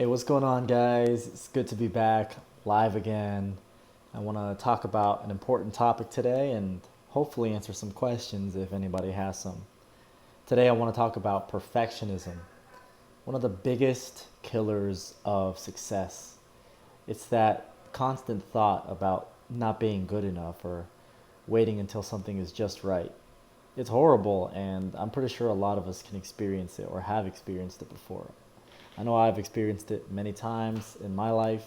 Hey, what's going on, guys? It's good to be back live again. I want to talk about an important topic today and hopefully answer some questions if anybody has some. Today, I want to talk about perfectionism, one of the biggest killers of success. It's that constant thought about not being good enough or waiting until something is just right. It's horrible, and I'm pretty sure a lot of us can experience it or have experienced it before. I know I've experienced it many times in my life.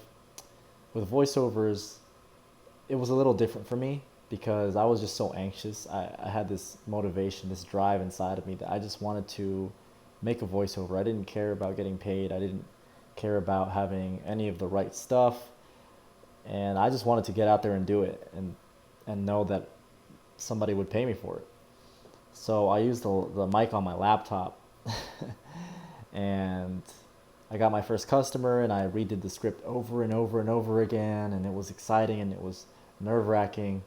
With voiceovers, it was a little different for me because I was just so anxious. I had this motivation, this drive inside of me that I just wanted to make a voiceover. I didn't care about getting paid, I didn't care about having any of the right stuff. And I just wanted to get out there and do it and know that somebody would pay me for it. So I used the mic on my laptop and I got my first customer and I redid the script over and over and over again, and it was exciting and it was nerve-wracking,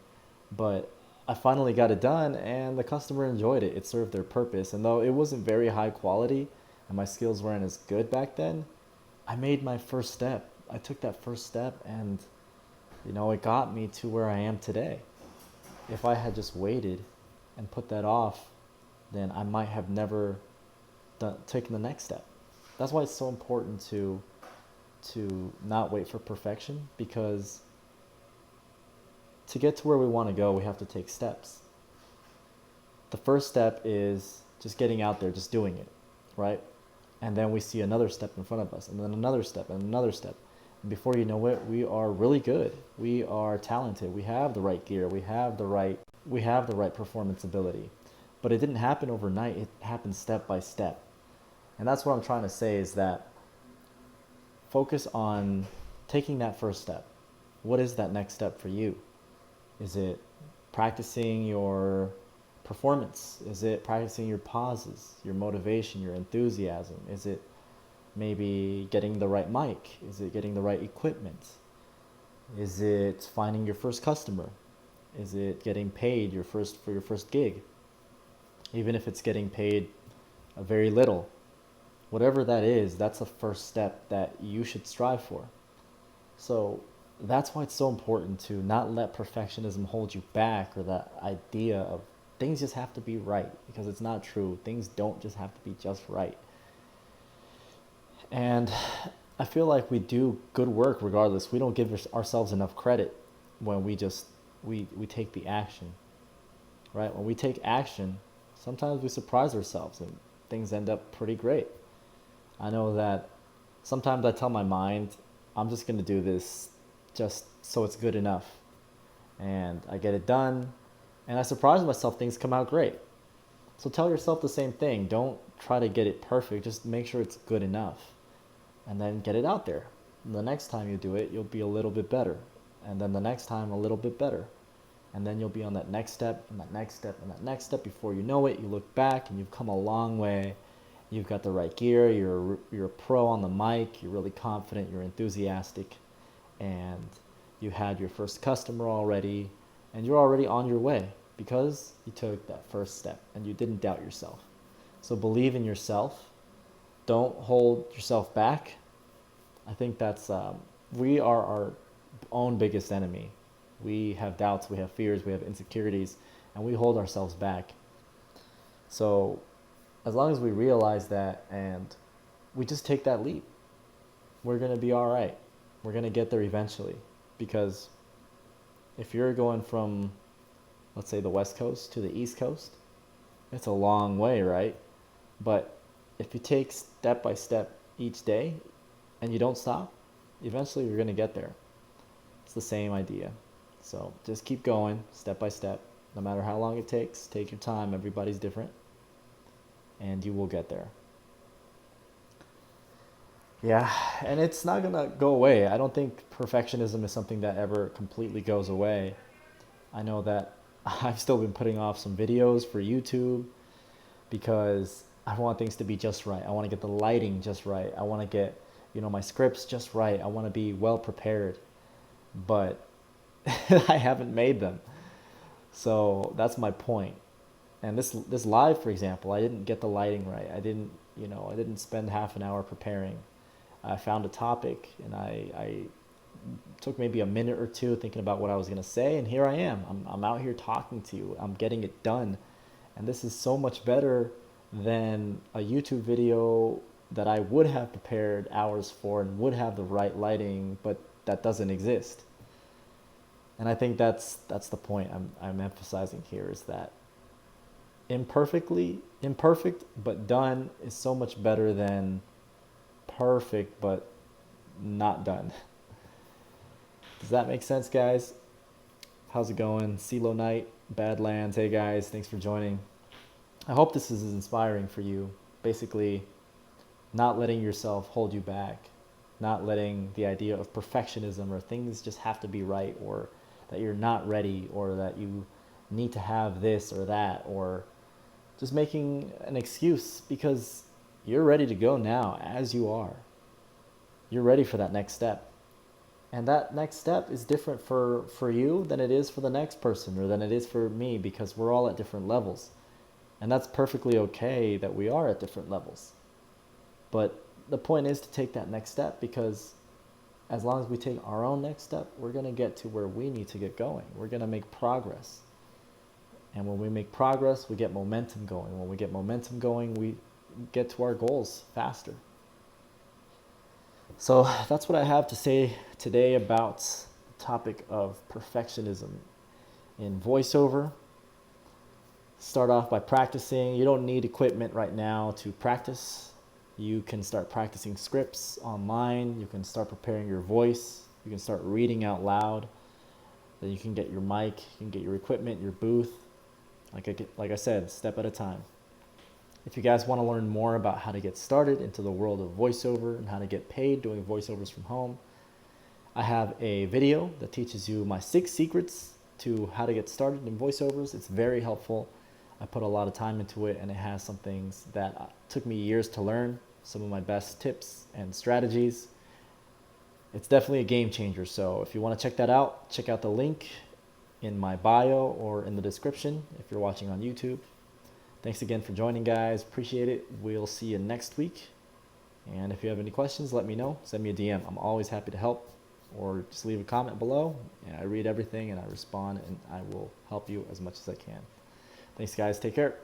but I finally got it done and the customer enjoyed it. It served their purpose, and though it wasn't very high quality and my skills weren't as good back then, I made my first step. I took that first step and it got me to where I am today. If I had just waited and put that off, then I might have never taken the next step. That's why it's so important to not wait for perfection, because to get to where we want to go, we have to take steps. The first step is just getting out there, just doing it, right? And then we see another step in front of us, and then another step, and another step. And before you know it, we are really good. We are talented. We have the right gear. We have the right performance ability. But it didn't happen overnight. It happened step by step. And that's what I'm trying to say, is that focus on taking that first step. What is that next step for you? Is it practicing your performance? Is it practicing your pauses, your motivation, your enthusiasm? Is it maybe getting the right mic? Is it getting the right equipment? Is it finding your first customer? Is it getting paid for your first gig? Even if it's getting paid a very little, whatever that is, that's the first step that you should strive for. So that's why it's so important to not let perfectionism hold you back, or that idea of things just have to be right, because it's not true. Things don't just have to be just right. And I feel like we do good work regardless. We don't give ourselves enough credit when we take the action, right? When we take action, sometimes we surprise ourselves and things end up pretty great. I know that sometimes I tell my mind, I'm just going to do this just so it's good enough. And I get it done, and I surprise myself, things come out great. So tell yourself the same thing. Don't try to get it perfect, just make sure it's good enough. And then get it out there. And the next time you do it, you'll be a little bit better. And then the next time, a little bit better. And then you'll be on that next step, and that next step, and that next step. Before you know it, you look back and you've come a long way. You've got the right gear, you're a pro on the mic, you're really confident, you're enthusiastic, and you had your first customer already, and you're already on your way because you took that first step and you didn't doubt yourself. So believe in yourself. Don't hold yourself back. I think we are our own biggest enemy. We have doubts, we have fears, we have insecurities, and we hold ourselves back. So as long as we realize that and we just take that leap, we're going to be all right. We're going to get there eventually. Because if you're going from, let's say, the West Coast to the East Coast, it's a long way, right? But if you take step by step each day and you don't stop, eventually you're going to get there. It's the same idea. So just keep going step by step. No matter how long it takes, take your time. Everybody's different. And you will get there. Yeah, and it's not gonna go away. I don't think perfectionism is something that ever completely goes away. I know that I've still been putting off some videos for YouTube because I want things to be just right. I want to get the lighting just right. I want to get, my scripts just right. I want to be well prepared, but I haven't made them. So that's my point. And this live, for example, I didn't get the lighting right. I didn't spend half an hour preparing. I found a topic, and I took maybe a minute or two thinking about what I was going to say, and here I am. I'm out here talking to you. I'm getting it done. And this is so much better than a YouTube video that I would have prepared hours for and would have the right lighting, but that doesn't exist. And I think that's the point I'm emphasizing here, is that imperfect but done is so much better than perfect but not done. Does that make sense, guys? How's it going? CeeLo Knight, Badlands. Hey guys, thanks for joining. I hope this is inspiring for you. Basically, not letting yourself hold you back, not letting the idea of perfectionism or things just have to be right, or that you're not ready, or that you need to have this or that, or just making an excuse, because you're ready to go now as you are. You're ready for that next step. And that next step is different for you than it is for the next person, or than it is for me, because we're all at different levels. And that's perfectly okay that we are at different levels. But the point is to take that next step, because as long as we take our own next step, we're going to get to where we need to get going. We're going to make progress. And when we make progress, we get momentum going. When we get momentum going, we get to our goals faster. So that's what I have to say today about the topic of perfectionism in voiceover. Start off by practicing. You don't need equipment right now to practice. You can start practicing scripts online. You can start preparing your voice. You can start reading out loud. Then you can get your mic, you can get your equipment, your booth. Like I said, step at a time. If you guys want to learn more about how to get started into the world of voiceover and how to get paid doing voiceovers from home, I have a video that teaches you my 6 secrets to how to get started in voiceovers. It's very helpful. I put a lot of time into it, and it has some things that took me years to learn, some of my best tips and strategies. It's definitely a game changer. So if you want to check that out, check out the link in my bio or in the description if you're watching on YouTube. Thanks again for joining, guys. Appreciate it. We'll see you next week. And if you have any questions, let me know. Send me a DM. I'm always happy to help. Or just leave a comment below. I read everything and I respond, and I will help you as much as I can. Thanks, guys. Take care.